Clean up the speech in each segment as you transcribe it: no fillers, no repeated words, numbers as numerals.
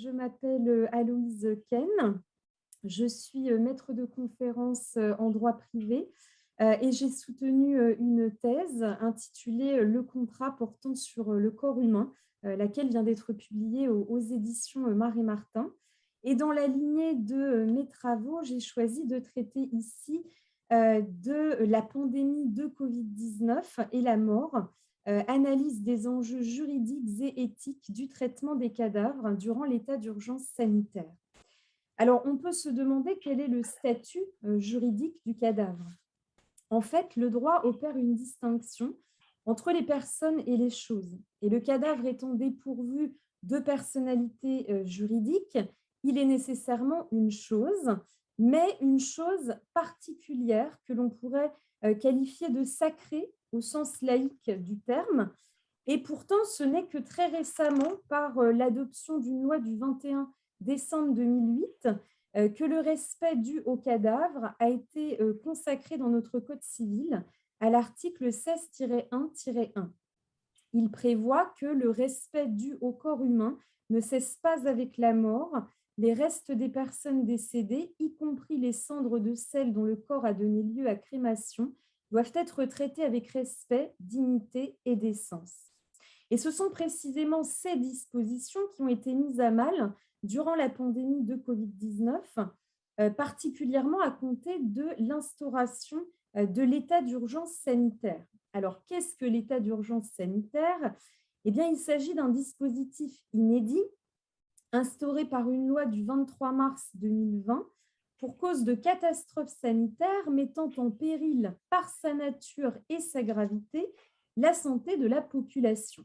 je m'appelle Aloïse Ken. Je suis maître de conférence en droit privé et j'ai soutenu une thèse intitulée Le contrat portant sur le corps humain, laquelle vient d'être publiée aux éditions Marais Martin. Et dans la lignée de mes travaux, j'ai choisi de traiter ici de la pandémie de Covid-19 et la mort, analyse des enjeux juridiques et éthiques du traitement des cadavres durant l'état d'urgence sanitaire. Alors, on peut se demander quel est le statut juridique du cadavre. En fait, le droit opère une distinction entre les personnes et les choses. Et le cadavre étant dépourvu de personnalité juridique, il est nécessairement une chose, mais une chose particulière que l'on pourrait qualifier de sacrée au sens laïque du terme. Et pourtant, ce n'est que très récemment, par l'adoption d'une loi du 21 décembre 2008, que le respect dû au cadavre a été consacré dans notre Code civil à l'article 16-1-1. Il prévoit que le respect dû au corps humain ne cesse pas avec la mort. Les restes des personnes décédées, y compris les cendres de celles dont le corps a donné lieu à crémation, doivent être traités avec respect, dignité et décence. Et ce sont précisément ces dispositions qui ont été mises à mal durant la pandémie de Covid-19, particulièrement à compter de l'instauration de l'état d'urgence sanitaire. Alors, qu'est-ce que l'état d'urgence sanitaire? Eh bien, il s'agit d'un dispositif inédit instauré par une loi du 23 mars 2020 pour cause de catastrophe sanitaire mettant en péril par sa nature et sa gravité la santé de la population.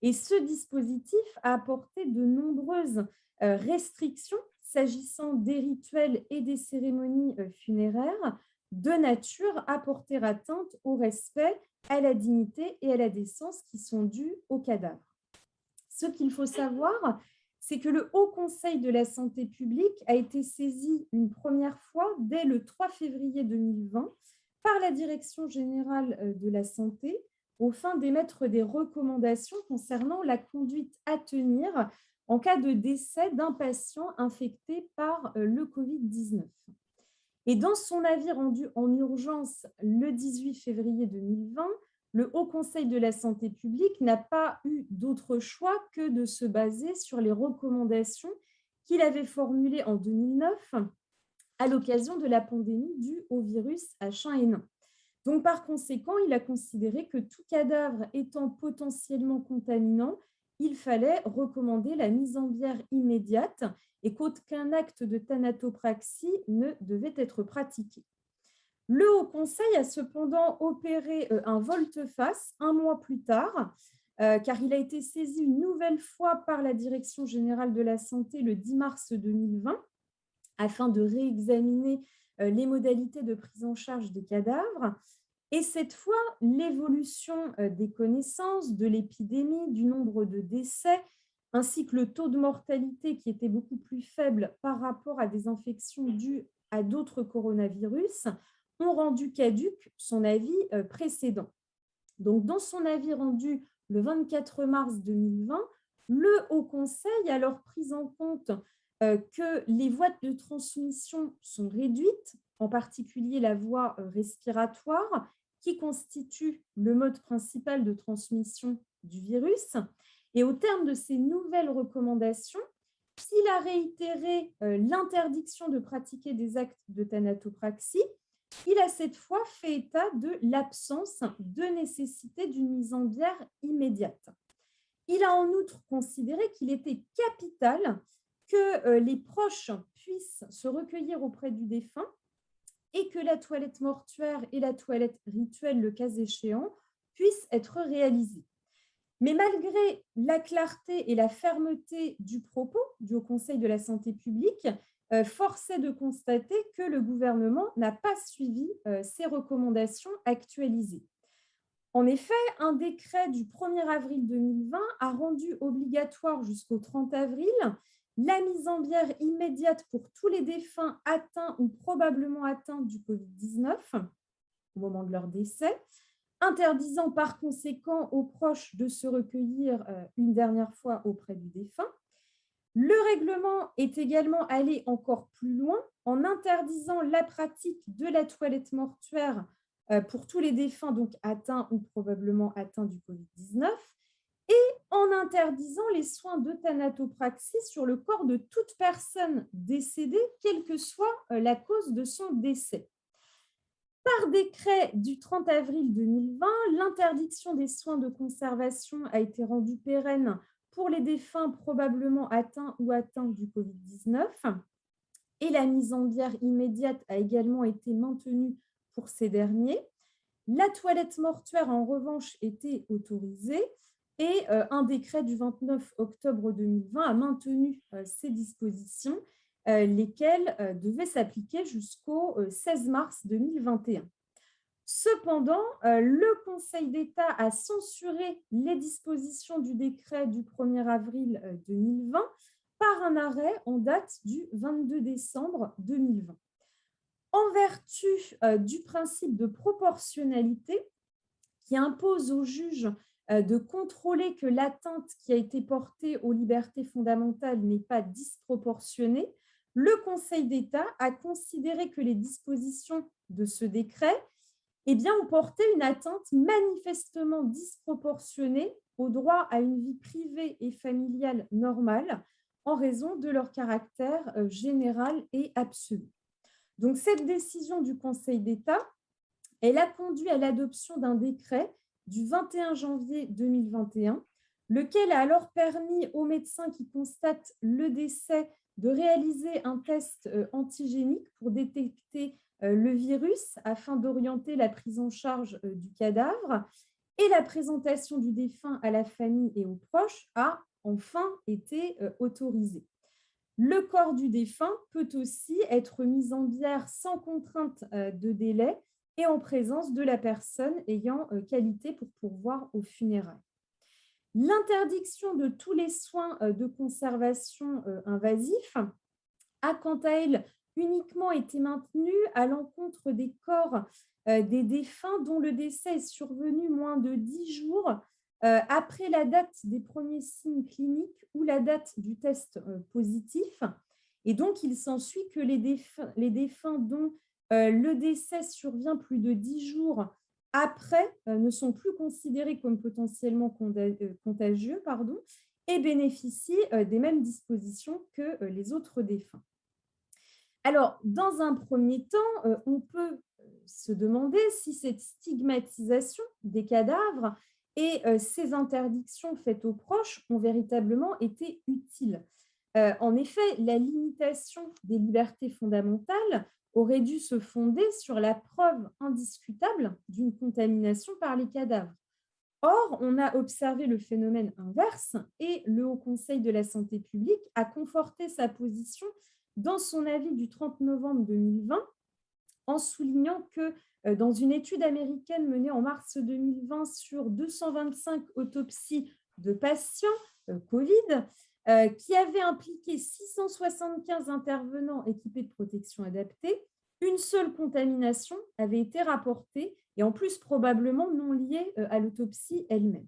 Et ce dispositif a apporté de nombreuses restrictions s'agissant des rituels et des cérémonies funéraires de nature à porter atteinte au respect, à la dignité et à la décence qui sont dus au cadavre. Ce qu'il faut savoir, c'est que le Haut Conseil de la santé publique a été saisi une première fois dès le 3 février 2020 par la Direction générale de la santé au fin d'émettre des recommandations concernant la conduite à tenir en cas de décès d'un patient infecté par le Covid-19. Et dans son avis rendu en urgence le 18 février 2020, le Haut Conseil de la santé publique n'a pas eu d'autre choix que de se baser sur les recommandations qu'il avait formulées en 2009 à l'occasion de la pandémie due au virus H1N1. Donc, par conséquent, il a considéré que tout cadavre étant potentiellement contaminant, il fallait recommander la mise en bière immédiate et qu'aucun acte de thanatopraxie ne devait être pratiqué. Le Haut Conseil a cependant opéré un volte-face un mois plus tard, car il a été saisi une nouvelle fois par la Direction générale de la santé le 10 mars 2020 afin de réexaminer les modalités de prise en charge des cadavres. Et cette fois, l'évolution des connaissances, de l'épidémie, du nombre de décès, ainsi que le taux de mortalité qui était beaucoup plus faible par rapport à des infections dues à d'autres coronavirus, ont rendu caduc son avis précédent. Donc, dans son avis rendu le 24 mars 2020, le Haut Conseil a alors pris en compte que les voies de transmission sont réduites, en particulier la voie respiratoire, qui constitue le mode principal de transmission du virus. Et au terme de ces nouvelles recommandations, s'il a réitéré l'interdiction de pratiquer des actes de thanatopraxie, il a cette fois fait état de l'absence de nécessité d'une mise en bière immédiate. Il a en outre considéré qu'il était capital que les proches puissent se recueillir auprès du défunt et que la toilette mortuaire et la toilette rituelle, le cas échéant, puissent être réalisées. Mais malgré la clarté et la fermeté du propos du Haut Conseil de la santé publique, force est de constater que le gouvernement n'a pas suivi ces recommandations actualisées. En effet, un décret du 1er avril 2020 a rendu obligatoire jusqu'au 30 avril la mise en bière immédiate pour tous les défunts atteints ou probablement atteints du Covid-19 au moment de leur décès, interdisant par conséquent aux proches de se recueillir une dernière fois auprès du défunt. Le règlement est également allé encore plus loin en interdisant la pratique de la toilette mortuaire pour tous les défunts donc atteints ou probablement atteints du Covid-19 et en interdisant les soins d'euthanatopraxie sur le corps de toute personne décédée, quelle que soit la cause de son décès. Par décret du 30 avril 2020, l'interdiction des soins de conservation a été rendue pérenne pour les défunts probablement atteints ou atteints du Covid-19 et la mise en bière immédiate a également été maintenue pour ces derniers. La toilette mortuaire, en revanche, était autorisée et un décret du 29 octobre 2020 a maintenu ces dispositions, lesquelles devaient s'appliquer jusqu'au 16 mars 2021. Cependant, le Conseil d'État a censuré les dispositions du décret du 1er avril 2020 par un arrêt en date du 22 décembre 2020. En vertu du principe de proportionnalité qui impose au juge de contrôler que l'atteinte qui a été portée aux libertés fondamentales n'est pas disproportionnée, le Conseil d'État a considéré que les dispositions de ce décret ont porté une atteinte manifestement disproportionnée au droit à une vie privée et familiale normale en raison de leur caractère général et absolu. Donc, cette décision du Conseil d'État, elle a conduit à l'adoption d'un décret du 21 janvier 2021, lequel a alors permis aux médecins qui constatent le décès de réaliser un test antigénique pour détecter le virus afin d'orienter la prise en charge du cadavre et la présentation du défunt à la famille et aux proches a enfin été autorisée. Le corps du défunt peut aussi être mis en bière sans contrainte de délai et en présence de la personne ayant qualité pour pourvoir aux funérailles. L'interdiction de tous les soins de conservation invasifs a quant à elle uniquement été maintenue à l'encontre des corps des défunts dont le décès est survenu moins de 10 jours après la date des premiers signes cliniques ou la date du test positif. Et donc, il s'ensuit que les défunts dont le décès survient plus de 10 jours après ne sont plus considérés comme potentiellement contagieux et bénéficient des mêmes dispositions que les autres défunts. Alors, dans un premier temps, on peut se demander si cette stigmatisation des cadavres et ces interdictions faites aux proches ont véritablement été utiles. En effet, la limitation des libertés fondamentales aurait dû se fonder sur la preuve indiscutable d'une contamination par les cadavres. Or, on a observé le phénomène inverse et le Haut Conseil de la santé publique a conforté sa position dans son avis du 30 novembre 2020 en soulignant que dans une étude américaine menée en mars 2020 sur 225 autopsies de patients Covid, qui avait impliqué 675 intervenants équipés de protection adaptée, une seule contamination avait été rapportée et en plus probablement non liée à l'autopsie elle-même.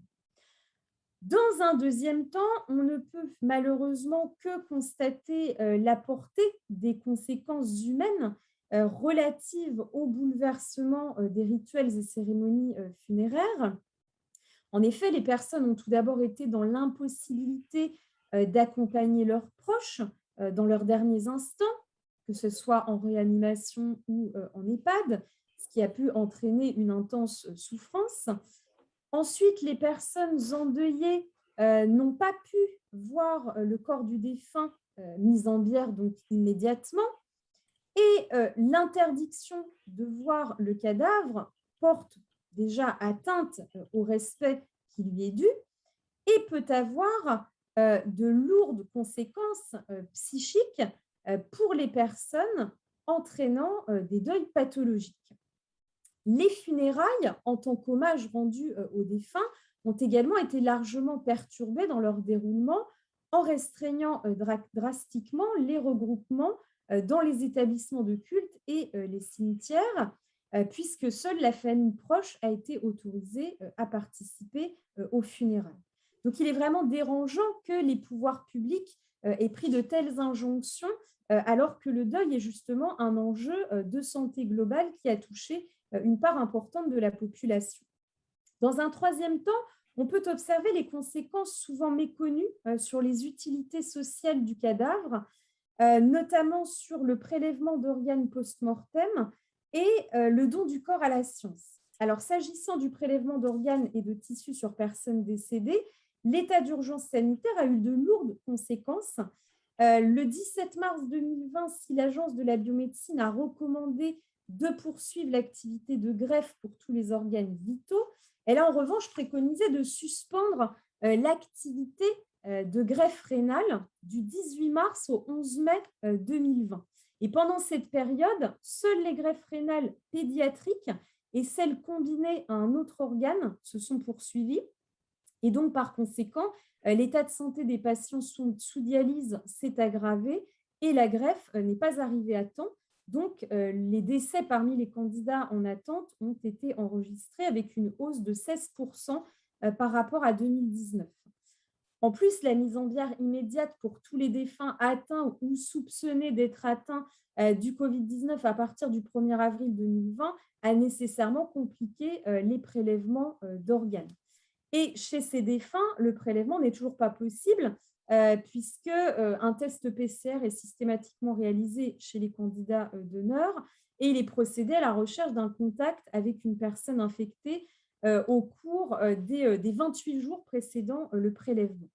Dans un deuxième temps, on ne peut malheureusement que constater la portée des conséquences humaines relatives au bouleversement des rituels et cérémonies funéraires. En effet, les personnes ont tout d'abord été dans l'impossibilité d'accompagner leurs proches dans leurs derniers instants, que ce soit en réanimation ou en EHPAD, ce qui a pu entraîner une intense souffrance. Ensuite, les personnes endeuillées n'ont pas pu voir le corps du défunt mis en bière donc immédiatement. Et l'interdiction de voir le cadavre porte déjà atteinte au respect qui lui est dû et peut avoir de lourdes conséquences psychiques pour les personnes entraînant des deuils pathologiques. Les funérailles, en tant qu'hommage rendu aux défunts, ont également été largement perturbées dans leur déroulement en restreignant drastiquement les regroupements dans les établissements de culte et les cimetières, puisque seule la famille proche a été autorisée à participer aux funérailles. Donc, il est vraiment dérangeant que les pouvoirs publics ait pris de telles injonctions, alors que le deuil est justement un enjeu de santé globale qui a touché une part importante de la population. Dans un troisième temps, on peut observer les conséquences souvent méconnues sur les utilités sociales du cadavre, notamment sur le prélèvement d'organes post-mortem et le don du corps à la science. Alors, s'agissant du prélèvement d'organes et de tissus sur personnes décédées, l'état d'urgence sanitaire a eu de lourdes conséquences. Le 17 mars 2020, si l'Agence de la biomédecine a recommandé de poursuivre l'activité de greffe pour tous les organes vitaux, elle a en revanche préconisé de suspendre l'activité de greffe rénale du 18 mars au 11 mai 2020. Et pendant cette période, seules les greffes rénales pédiatriques et celles combinées à un autre organe se sont poursuivies. Et donc, par conséquent, l'état de santé des patients sous dialyse s'est aggravé et la greffe n'est pas arrivée à temps. Donc, les décès parmi les candidats en attente ont été enregistrés avec une hausse de 16% par rapport à 2019. En plus, la mise en bière immédiate pour tous les défunts atteints ou soupçonnés d'être atteints du Covid-19 à partir du 1er avril 2020 a nécessairement compliqué les prélèvements d'organes. Et chez ces défunts, le prélèvement n'est toujours pas possible puisque un test PCR est systématiquement réalisé chez les candidats d'honneur et il est procédé à la recherche d'un contact avec une personne infectée au cours des 28 jours précédant le prélèvement.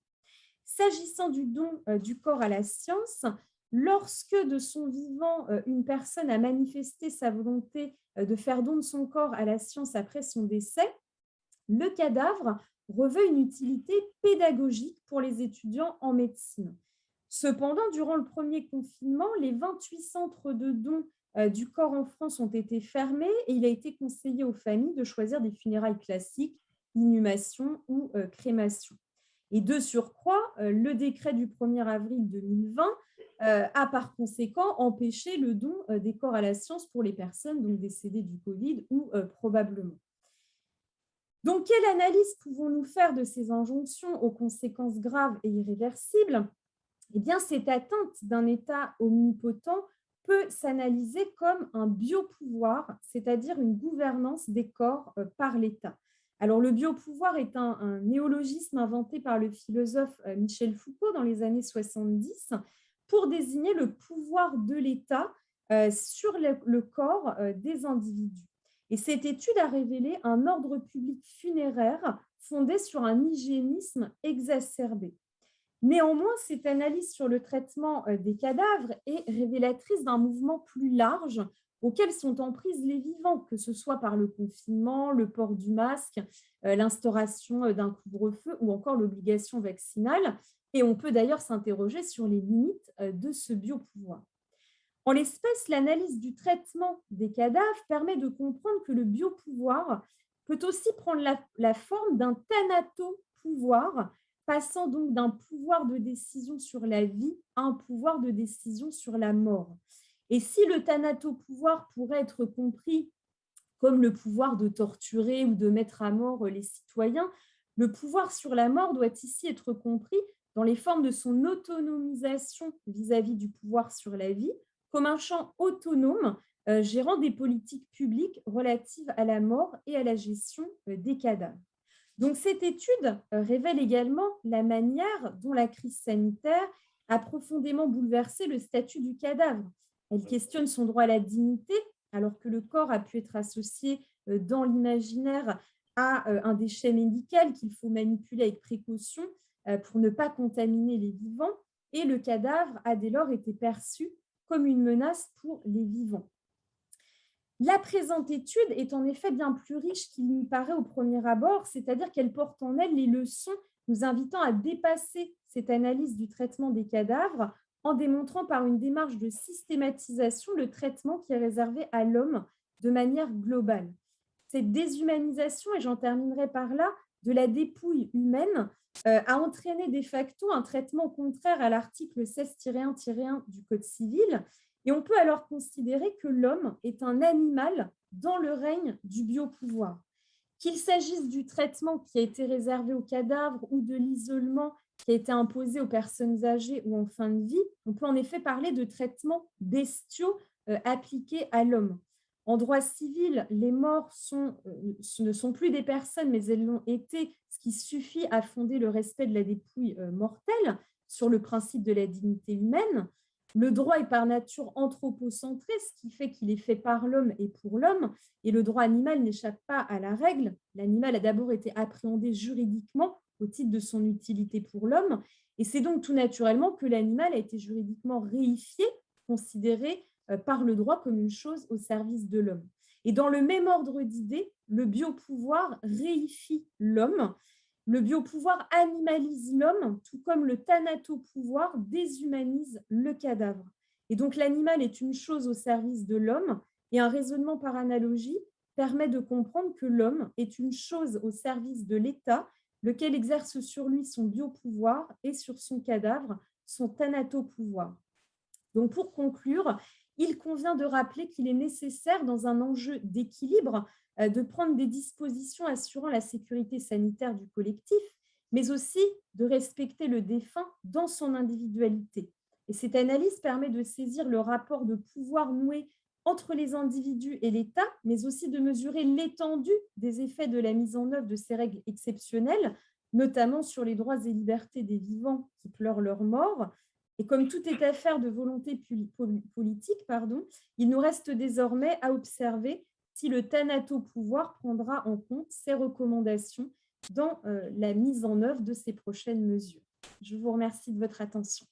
S'agissant du don du corps à la science, lorsque de son vivant, une personne a manifesté sa volonté de faire don de son corps à la science après son décès, le cadavre revêt une utilité pédagogique pour les étudiants en médecine. Cependant, durant le premier confinement, les 28 centres de dons du corps en France ont été fermés et il a été conseillé aux familles de choisir des funérailles classiques, inhumation ou crémation. Et de surcroît, le décret du 1er avril 2020 a par conséquent empêché le don des corps à la science pour les personnes donc décédées du Covid ou probablement. Donc, quelle analyse pouvons-nous faire de ces injonctions aux conséquences graves et irréversibles? Eh bien, cette atteinte d'un état omnipotent peut s'analyser comme un biopouvoir, c'est-à-dire une gouvernance des corps par l'État. Alors, le biopouvoir est un néologisme inventé par le philosophe Michel Foucault dans les années 70 pour désigner le pouvoir de l'État sur le corps des individus. Et cette étude a révélé un ordre public funéraire fondé sur un hygiénisme exacerbé. Néanmoins, cette analyse sur le traitement des cadavres est révélatrice d'un mouvement plus large auquel sont en prise les vivants, que ce soit par le confinement, le port du masque, l'instauration d'un couvre-feu ou encore l'obligation vaccinale. Et on peut d'ailleurs s'interroger sur les limites de ce biopouvoir. En l'espèce, l'analyse du traitement des cadavres permet de comprendre que le biopouvoir peut aussi prendre la forme d'un thanatopouvoir, passant donc d'un pouvoir de décision sur la vie à un pouvoir de décision sur la mort. Et si le thanatopouvoir pourrait être compris comme le pouvoir de torturer ou de mettre à mort les citoyens, le pouvoir sur la mort doit ici être compris dans les formes de son autonomisation vis-à-vis du pouvoir sur la vie, comme un champ autonome gérant des politiques publiques relatives à la mort et à la gestion des cadavres. Donc, cette étude révèle également la manière dont la crise sanitaire a profondément bouleversé le statut du cadavre. Elle questionne son droit à la dignité, alors que le corps a pu être associé dans l'imaginaire à un déchet médical qu'il faut manipuler avec précaution pour ne pas contaminer les vivants, et le cadavre a dès lors été perçu comme une menace pour les vivants. La présente étude est en effet bien plus riche qu'il n'y paraît au premier abord, c'est-à-dire qu'elle porte en elle les leçons nous invitant à dépasser cette analyse du traitement des cadavres en démontrant par une démarche de systématisation le traitement qui est réservé à l'homme de manière globale. Cette déshumanisation, et j'en terminerai par là, de la dépouille humaine a entraîné de facto un traitement contraire à l'article 16-1-1 du Code civil. Et on peut alors considérer que l'homme est un animal dans le règne du biopouvoir. Qu'il s'agisse du traitement qui a été réservé aux cadavres ou de l'isolement qui a été imposée aux personnes âgées ou en fin de vie, on peut en effet parler de traitements bestiaux appliqués à l'homme. En droit civil, les morts ne sont plus des personnes, mais elles l'ont été, ce qui suffit à fonder le respect de la dépouille mortelle sur le principe de la dignité humaine. Le droit est par nature anthropocentré, ce qui fait qu'il est fait par l'homme et pour l'homme, et le droit animal n'échappe pas à la règle. L'animal a d'abord été appréhendé juridiquement au titre de son utilité pour l'homme, et c'est donc tout naturellement que l'animal a été juridiquement réifié, considéré par le droit comme une chose au service de l'homme. Et dans le même ordre d'idées, le biopouvoir réifie l'homme. Le biopouvoir animalise l'homme, tout comme le thanatopouvoir déshumanise le cadavre. Et donc l'animal est une chose au service de l'homme, et un raisonnement par analogie permet de comprendre que l'homme est une chose au service de l'État, lequel exerce sur lui son biopouvoir et sur son cadavre son thanatopouvoir. Donc pour conclure, il convient de rappeler qu'il est nécessaire, dans un enjeu d'équilibre, de prendre des dispositions assurant la sécurité sanitaire du collectif, mais aussi de respecter le défunt dans son individualité. Et cette analyse permet de saisir le rapport de pouvoir noué entre les individus et l'État, mais aussi de mesurer l'étendue des effets de la mise en œuvre de ces règles exceptionnelles, notamment sur les droits et libertés des vivants qui pleurent leur mort. Et comme tout est affaire de volonté politique, il nous reste désormais à observer si le thanatopouvoir prendra en compte ces recommandations dans la mise en œuvre de ces prochaines mesures. Je vous remercie de votre attention.